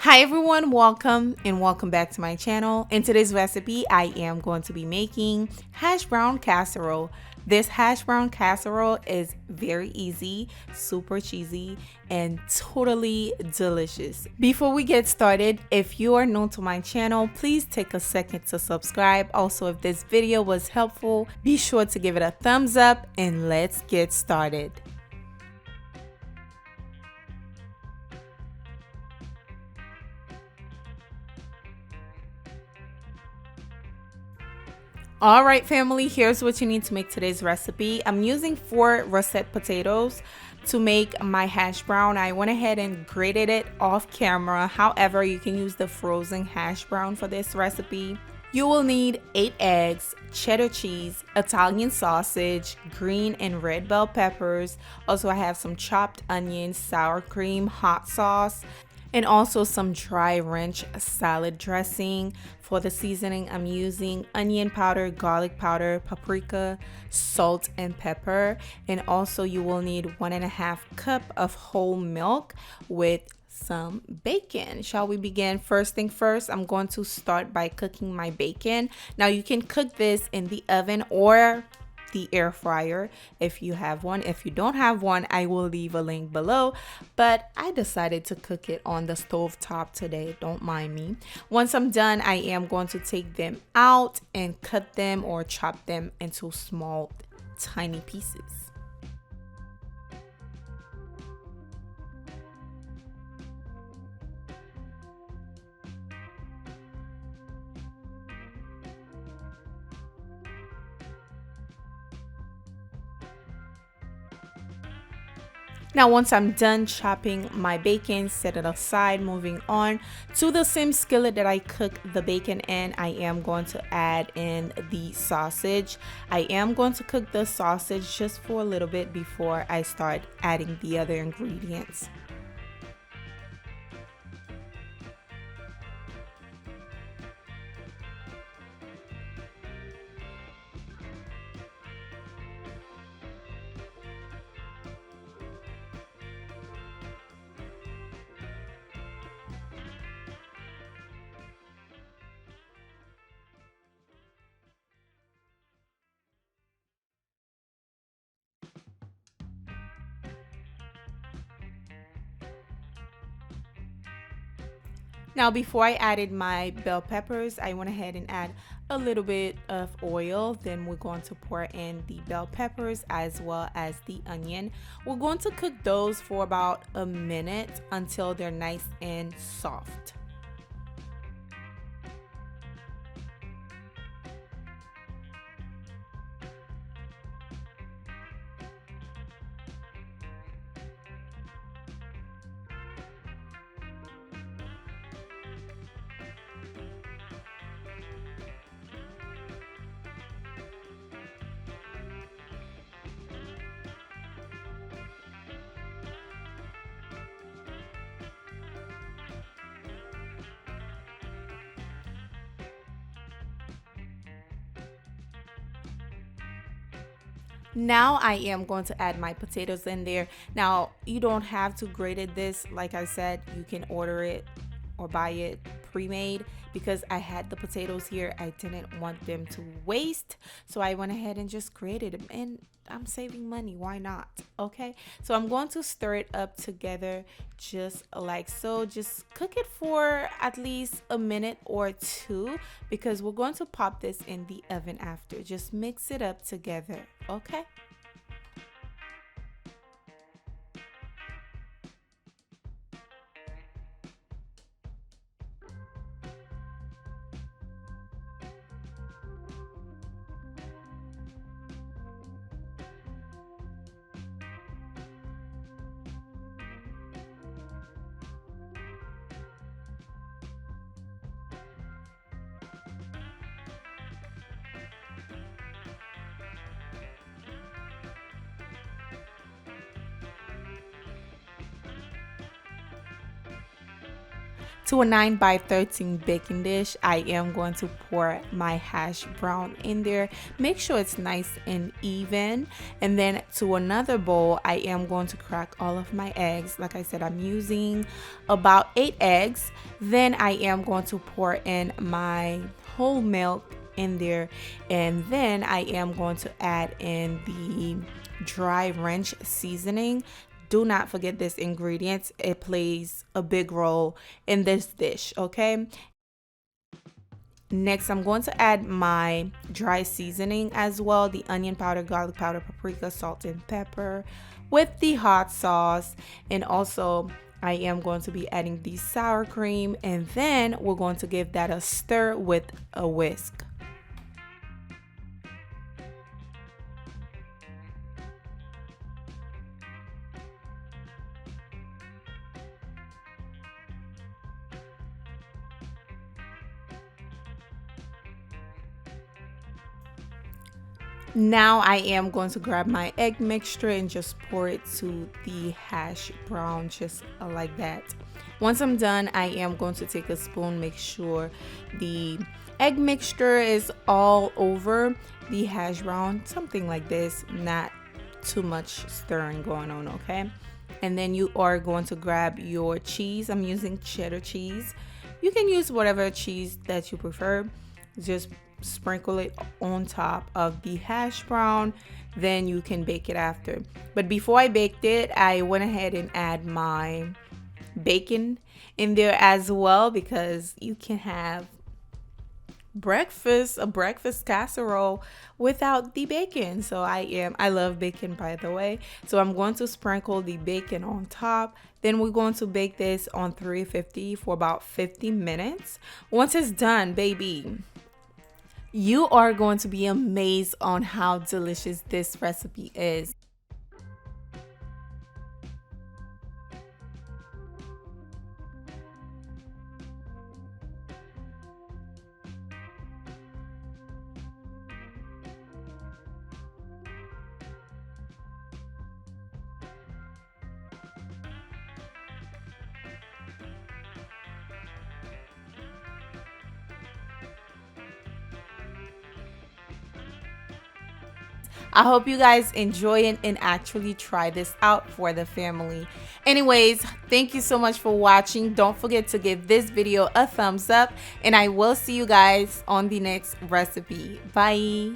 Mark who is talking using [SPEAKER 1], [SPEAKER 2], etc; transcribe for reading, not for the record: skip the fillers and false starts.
[SPEAKER 1] Hi everyone, welcome and welcome back to my channel. In today's recipe, I am going to be making hash brown casserole. This hash brown casserole is very easy, super cheesy, and totally delicious. Before we get started, if you are new to my channel, please take a second to subscribe. Also, if this video was helpful, be sure to give it a thumbs up and let's get started. All right, family, here's what you need to make today's recipe. I'm using 4 russet potatoes to make my hash brown. I went ahead and grated it off camera. However, you can use the frozen hash brown for this recipe. You will need 8 eggs, cheddar cheese, Italian sausage, green and red bell peppers. Also, I have some chopped onions, sour cream, hot sauce, and also some dry ranch salad dressing. For the seasoning, I'm using onion powder, garlic powder, paprika, salt, and pepper. And also you will need 1.5 cup of whole milk with some bacon. Shall we begin? First thing first, I'm going to start by cooking my bacon. Now you can cook this in the oven or the air fryer if you have one. If you don't have one, I will leave a link below, but I decided to cook it on the stove top today. Don't mind me. Once I'm done, I am going to take them out and cut them or chop them into small tiny pieces. Now, once I'm done chopping my bacon, set it aside. Moving on to the same skillet that I cook the bacon in, I am going to add in the sausage. I am going to cook the sausage just for a little bit before I start adding the other ingredients. Now, before I added my bell peppers, I went ahead and add a little bit of oil. Then we're going to pour in the bell peppers as well as the onion. We're going to cook those for about a minute until they're nice and soft. Now I am going to add my potatoes in there. Now you don't have to grate it this, like I said, you can order it or buy it pre-made. Because I had the potatoes here, I didn't want them to waste, so I went ahead and just grated them, and I'm saving money, why not? Okay, so I'm going to stir it up together just like so. Just cook it for at least a minute or two because we're going to pop this in the oven after. Just mix it up together, okay? To a 9 by 13 baking dish, I am going to pour my hash brown in there. Make sure it's nice and even. And then to another bowl, I am going to crack all of my eggs. Like I said, I'm using about 8 eggs. Then I am going to pour in my whole milk in there, and then I am going to add in the dry ranch seasoning. Do not forget this ingredient. It plays a big role in this dish, okay? Next, I'm going to add my dry seasoning as well, the onion powder, garlic powder, paprika, salt, and pepper with the hot sauce. And also, I am going to be adding the sour cream, and then we're going to give that a stir with a whisk. Now I am going to grab my egg mixture and just pour it to the hash brown, just like that. Once I'm done, I am going to take a spoon, make sure the egg mixture is all over the hash brown, something like this, not too much stirring going on, okay? And then you are going to grab your cheese. I'm using cheddar cheese. You can use whatever cheese that you prefer. Just sprinkle it on top of the hash brown, then you can bake it after. But before I baked it, I went ahead and add my bacon in there as well, because you can have a breakfast casserole without the bacon. So I love bacon, by the way. So I'm going to sprinkle the bacon on top. Then we're going to bake this on 350 for about 50 minutes. Once it's done, baby, you are going to be amazed on how delicious this recipe is. I hope you guys enjoy it and actually try this out for the family. Anyways, thank you so much for watching. Don't forget to give this video a thumbs up, and I will see you guys on the next recipe. Bye.